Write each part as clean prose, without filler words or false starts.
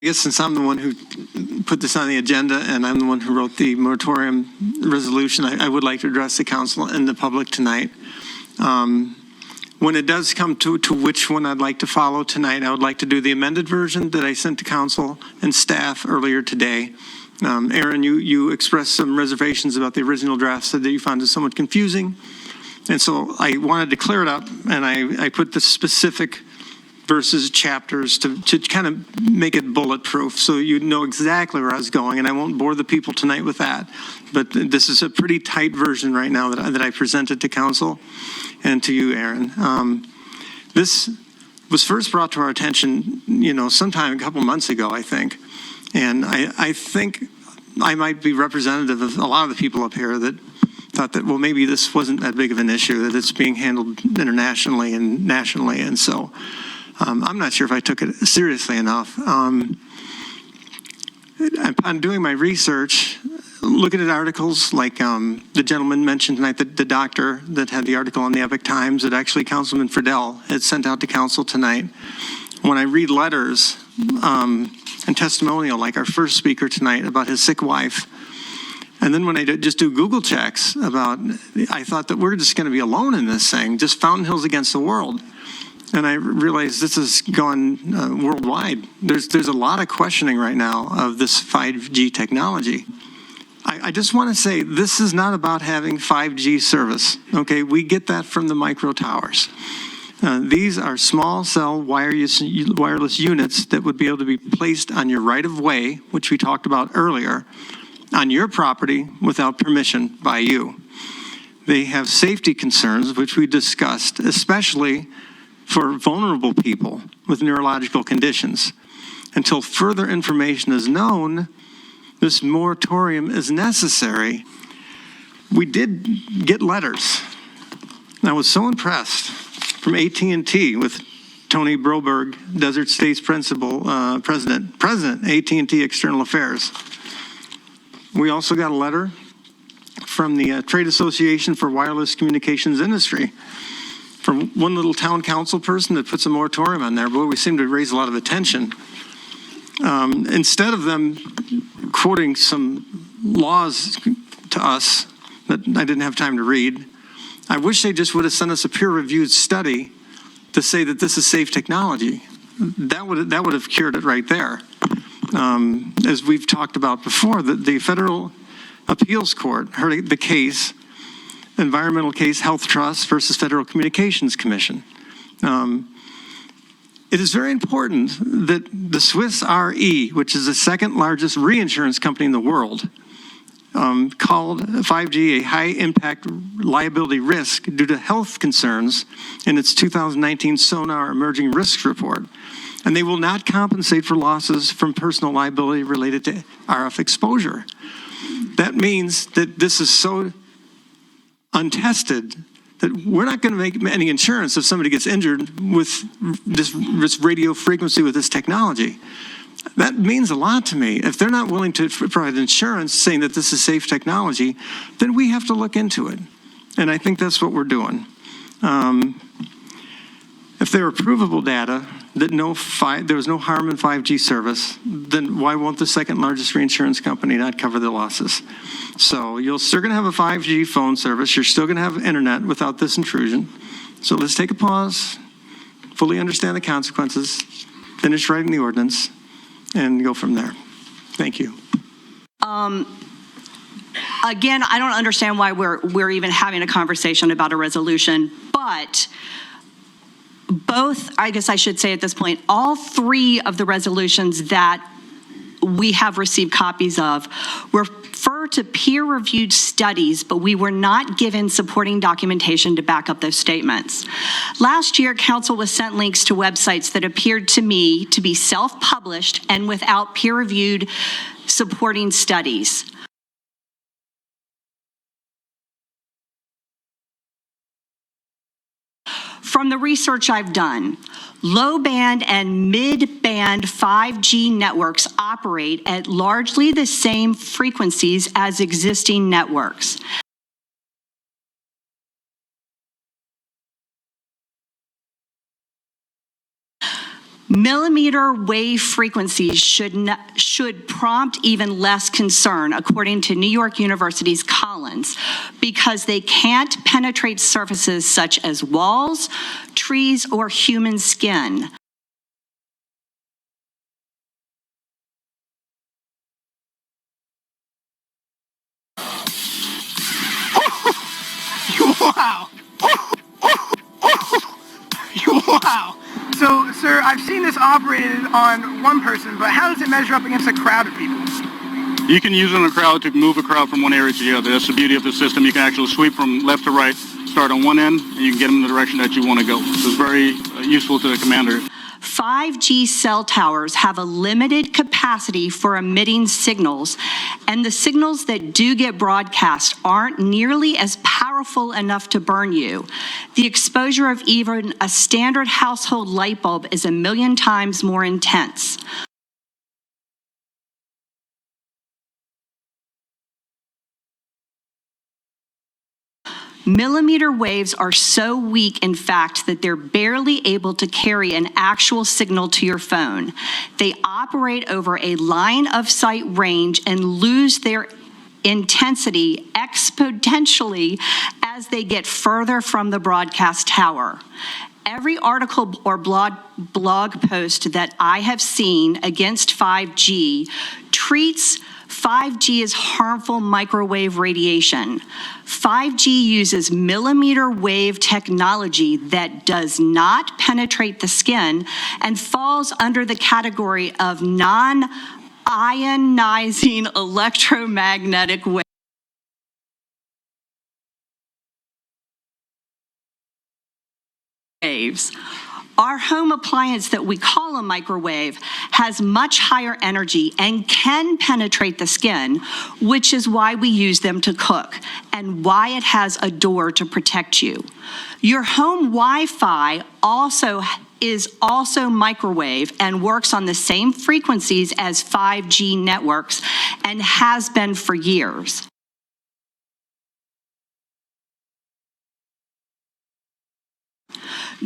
I guess since I'm the one who put this on the agenda and I'm the one who wrote the moratorium resolution, I would like to address the council and the public tonight. When it does come to which one I'd like to follow tonight, I would like to do the amended version that I sent to council and staff earlier today. Aaron, you expressed some reservations about the original draft, said that you found it somewhat confusing. And so I wanted to clear it up, and I put the specific versus chapters to kind of make it bulletproof so you know exactly where I was going, and I won't bore the people tonight with that. But this is a pretty tight version right now that I presented to council and to you, Aaron. This was first brought to our attention, sometime a couple months ago, I think. And I think I might be representative of a lot of the people up here that thought that, well, maybe this wasn't that big of an issue, that it's being handled internationally and nationally. And so I'm not sure if I took it seriously enough. Upon doing my research, looking at articles like the gentleman mentioned tonight, the doctor that had the article on the Epic Times that actually Councilman Friedel had sent out to council tonight. When I read letters and testimonial like our first speaker tonight about his sick wife, and then when I just do Google checks I thought that we're just going to be alone in this thing, just Fountain Hills against the world. And I realized this has gone worldwide. There's a lot of questioning right now of this 5G technology. I just want to say this is not about having 5G service. Okay, we get that from the micro towers. These are small cell wireless units that would be able to be placed on your right of way, which we talked about earlier, on your property without permission by you. They have safety concerns, which we discussed, especially for vulnerable people with neurological conditions. Until further information is known, this moratorium is necessary. We did get letters. And I was so impressed from AT&T with Tony Broberg, Desert States President, AT&T External Affairs. We also got a letter from the Trade Association for Wireless Communications Industry, from one little town council person that puts a moratorium on there. Boy, we seem to raise a lot of attention. Instead of them quoting some laws to us that I didn't have time to read, I wish they just would have sent us a peer-reviewed study to say that this is safe technology. That would have cured it right there. As we've talked about before, the Federal Appeals Court heard the case, environmental case, Health Trust versus Federal Communications Commission. It is very important that the Swiss Re, which is the second largest reinsurance company in the world, called 5G a high-impact liability risk due to health concerns in its 2019 Sonar Emerging Risks Report. And they will not compensate for losses from personal liability related to RF exposure. That means that this is so untested that we're not going to make any insurance if somebody gets injured with this radio frequency with this technology. That means a lot to me. If they're not willing to provide insurance saying that this is safe technology, then we have to look into it. And I think that's what we're doing. If there are provable data that there was no harm in 5G service, then why won't the second largest reinsurance company not cover the losses? So you're still going to have a 5G phone service. You're still going to have internet without this intrusion. So let's take a pause, fully understand the consequences, finish writing the ordinance, and go from there. Thank you. Again, I don't understand why we're even having a conversation about a resolution, but both, I guess I should say at this point, all three of the resolutions that we have received copies of refer to peer-reviewed studies, but we were not given supporting documentation to back up those statements. Last year, council was sent links to websites that appeared to me to be self-published and without peer-reviewed supporting studies. From the research I've done, low-band and mid-band 5G networks operate at largely the same frequencies as existing networks. Millimeter wave frequencies should prompt even less concern, according to New York University's Collins, because they can't penetrate surfaces such as walls, trees, or human skin. Wow. Wow. So, sir, I've seen this operated on one person, but how does it measure up against a crowd of people? You can use it in a crowd to move a crowd from one area to the other. That's the beauty of the system. You can actually sweep from left to right, start on one end, and you can get them in the direction that you want to go. So it's very useful to the commander. 5G cell towers have a limited capacity for emitting signals, and the signals that do get broadcast aren't nearly as powerful enough to burn you. The exposure of even a standard household light bulb is 1,000,000 times more intense. Millimeter waves are so weak, in fact, that they're barely able to carry an actual signal to your phone. They operate over a line of sight range and lose their intensity exponentially as they get further from the broadcast tower. Every article or blog post that I have seen against 5G treats 5G as harmful microwave radiation. 5G uses millimeter wave technology that does not penetrate the skin and falls under the category of non-ionizing electromagnetic waves. Our home appliance that we call a microwave has much higher energy and can penetrate the skin, which is why we use them to cook and why it has a door to protect you. Your home Wi-Fi is also microwave and works on the same frequencies as 5G networks and has been for years.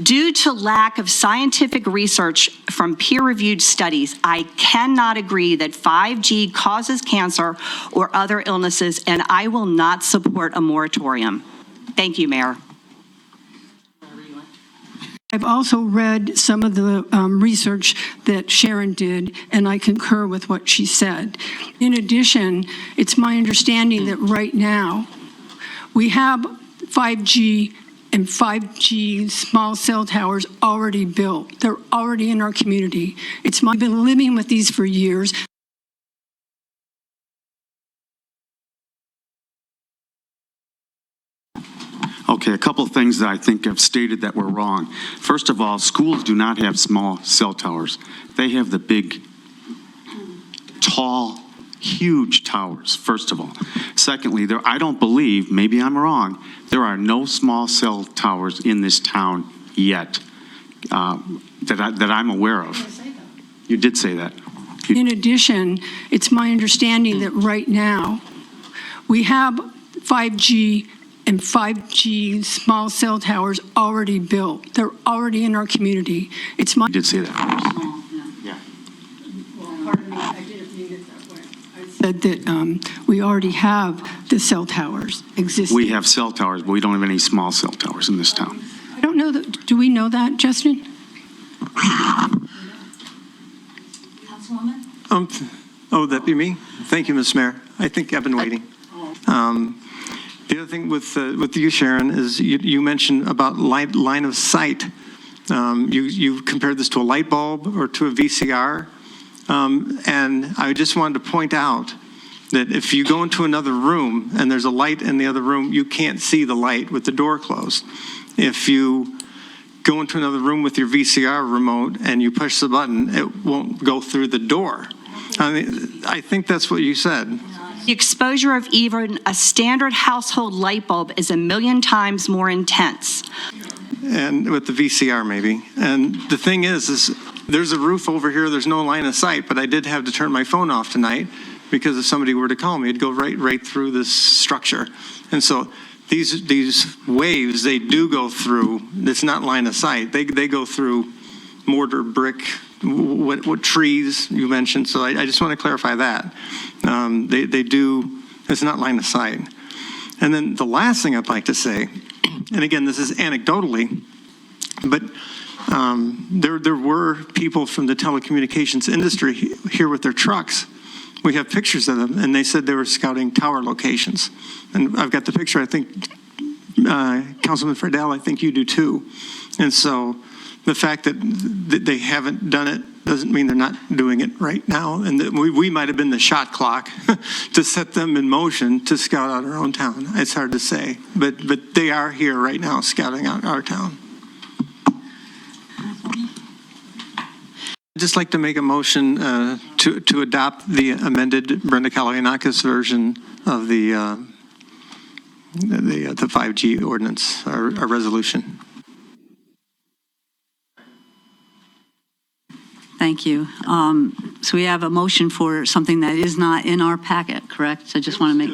Due to lack of scientific research from peer-reviewed studies, I cannot agree that 5G causes cancer or other illnesses, and I will not support a moratorium. Thank you, Mayor. I've also read some of the research that Sharon did, and I concur with what she said. In addition, it's my understanding that right now we have 5G and 5G small cell towers already built. They're already in our community. I've been living with these for years. Okay, a couple of things that I think I've stated that were wrong. First of all, schools do not have small cell towers. They have the big, tall, huge towers, first of all. Secondly, I don't believe, maybe I'm wrong, there are no small cell towers in this town yet that I'm aware of. You did say that. In addition, it's my understanding that right now we have 5G and 5G small cell towers already built. They're already in our community. You did say that. Yeah. Pardon me, I didn't mean it that way. I said that we already have the cell towers existing. We have cell towers, but we don't have any small cell towers in this town. I don't know that. Do we know that, Justin? Councilwoman? Oh, that'd be me? Thank you, Ms. Mayor. I think I've been waiting. The other thing with you, Sharon, is you mentioned about line of sight. You compared this to a light bulb or to a VCR. And I just wanted to point out that if you go into another room and there's a light in the other room, you can't see the light with the door closed. If you go into another room with your VCR remote and you push the button, it won't go through the door. I mean, I think that's what you said. The exposure of even a standard household light bulb is 1,000,000 times more intense. And with the VCR maybe. And the thing is there's a roof over here, there's no line of sight, but I did have to turn my phone off tonight because if somebody were to call me, it'd go right through this structure. And so these waves, they do go through, it's not line of sight, they go through mortar, brick, what trees you mentioned, so I just want to clarify that. They do, it's not line of sight. And then the last thing I'd like to say, and again, this is anecdotally, but there were people from the telecommunications industry here with their trucks. We have pictures of them, and they said they were scouting tower locations. And I've got the picture, I think, Councilman Friedel, I think you do too. And so the fact that they haven't done it doesn't mean they're not doing it right now. And that we might have been the shot clock to set them in motion to scout out our own town. It's hard to say, but they are here right now scouting out our town. I'd just like to make a motion to adopt the amended Brenda Kalianakis version of the 5G ordinance, our resolution. Thank you. So we have a motion for something that is not in our packet, correct? So I just want to make,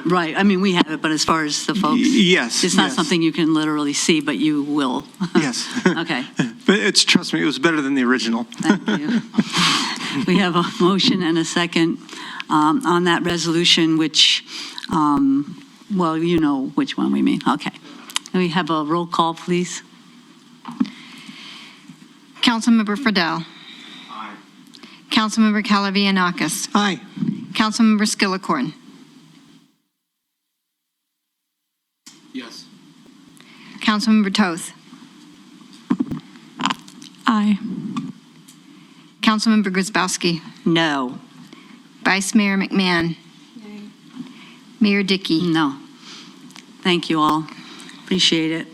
right, I mean, we have it, but as far as the folks? Yes. It's not yes. something you can literally see, but you will. Yes. Okay. But trust me, it was better than the original. Thank you. We have a motion and a second on that resolution, which, well, you know which one we mean. Okay. Can we have a roll call, please? Councilmember Friedel. Aye. Councilmember Kalavianakis. Aye. Councilmember Skillicorn. Yes. Councilmember Toth. Aye. Councilmember Grzybowski. No. Vice Mayor McMahon. Mayor Dickey. No. Thank you all. Appreciate it.